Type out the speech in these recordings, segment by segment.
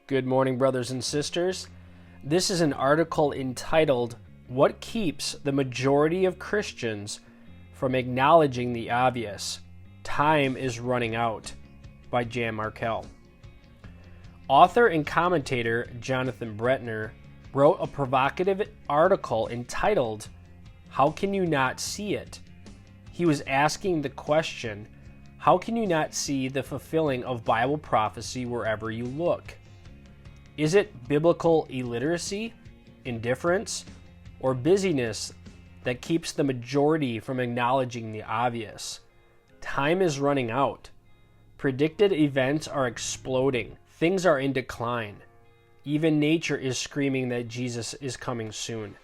Good morning, brothers and sisters. This is an article entitled, "What Keeps the Majority of Christians from Acknowledging the Obvious? Time is Running Out," by Jan Markell. Author and commentator Jonathan Brentner wrote a provocative article entitled, "How Can You Not See It?" He was asking the question, how can you not see the fulfilling of Bible prophecy wherever you look? Is it biblical illiteracy, indifference, or busyness that keeps the majority from acknowledging the obvious? Time is running out. Predicted events are exploding. Things are in decline. Even nature is screaming that Jesus is coming soon.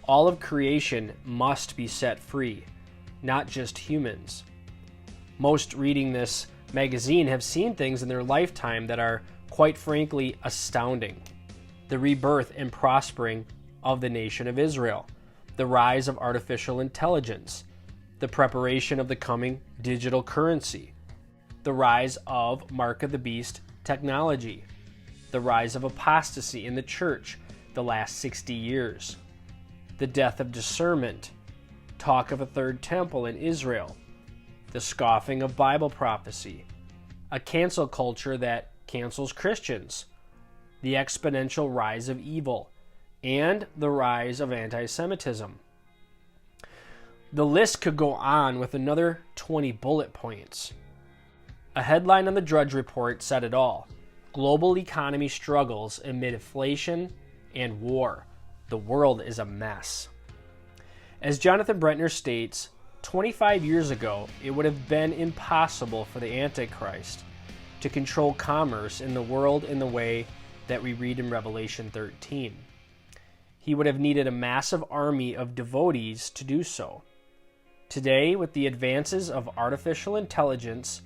All of creation must be set free, not just humans. Most reading this magazine have seen things in their lifetime that are, quite frankly, astounding. The rebirth and prospering of the nation of Israel, the rise of artificial intelligence, the preparation of the coming digital currency, the rise of Mark of the Beast technology, the rise of apostasy in the church the last 60 years, the death of discernment, talk of a third temple in Israel, the scoffing of Bible prophecy, a cancel culture that cancels Christians, the exponential rise of evil, and the rise of anti-Semitism. The list could go on with another 20 bullet points. A headline on the Drudge Report said it all. Global economy struggles amid inflation and war. The world is a mess. As Jonathan Brentner states, 25 years ago, it would have been impossible for the Antichrist to control commerce in the world in the way that we read in Revelation 13. He would have needed a massive army of devotees to do so. Today, with the advances of artificial intelligence,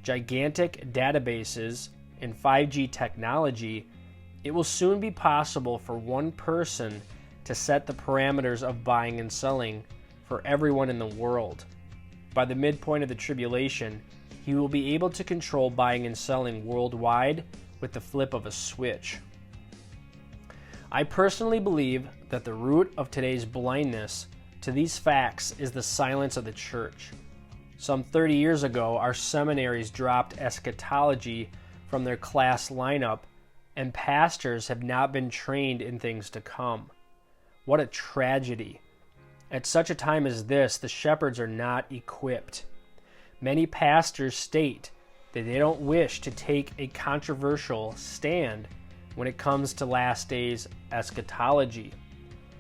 gigantic databases, and 5G technology, it will soon be possible for one person to set the parameters of buying and selling for everyone in the world. By the midpoint of the tribulation, he will be able to control buying and selling worldwide with the flip of a switch. I personally believe that the root of today's blindness to these facts is the silence of the church. Some 30 years ago, our seminaries dropped eschatology from their class lineup, and pastors have not been trained in things to come. What a tragedy. At such a time as this, the shepherds are not equipped. Many pastors state that they don't wish to take a controversial stand when it comes to last days eschatology.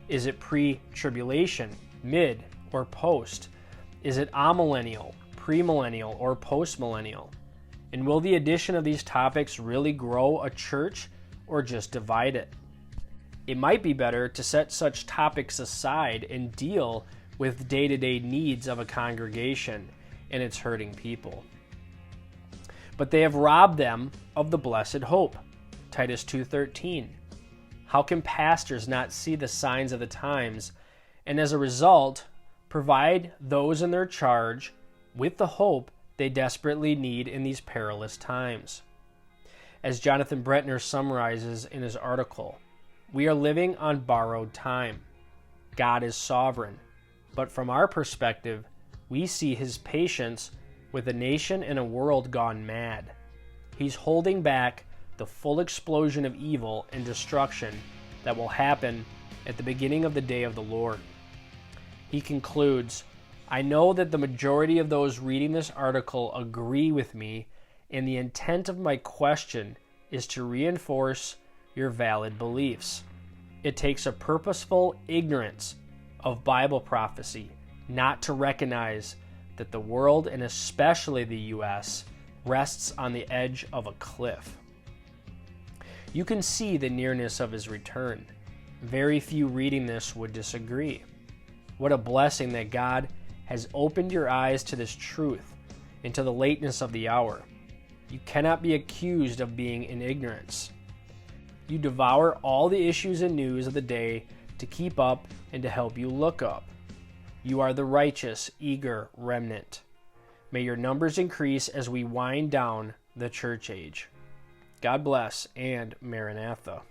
Is it pre-tribulation, mid, or post? Is it amillennial, premillennial, or postmillennial? And will the addition of these topics really grow a church or just divide it? It might be better to set such topics aside and deal with day-to-day needs of a congregation and its hurting people. But they have robbed them of the blessed hope. Titus 2:13. How can pastors not see the signs of the times and as a result provide those in their charge with the hope they desperately need in these perilous times? As Jonathan Brentner summarizes in his article, we are living on borrowed time. God is sovereign, but from our perspective, we see his patience with a nation and a world gone mad. He's holding back the full explosion of evil and destruction that will happen at the beginning of the day of the Lord. He concludes, "I know that the majority of those reading this article agree with me, and the intent of my question is to reinforce your valid beliefs. It takes a purposeful ignorance of Bible prophecy not to recognize that the world, and especially the U.S., rests on the edge of a cliff." You can see the nearness of his return. Very few reading this would disagree. What a blessing that God has opened your eyes to this truth and to the lateness of the hour. You cannot be accused of being in ignorance. You devour all the issues and news of the day to keep up and to help you look up. You are the righteous, eager remnant. May your numbers increase as we wind down the church age. God bless, and Maranatha.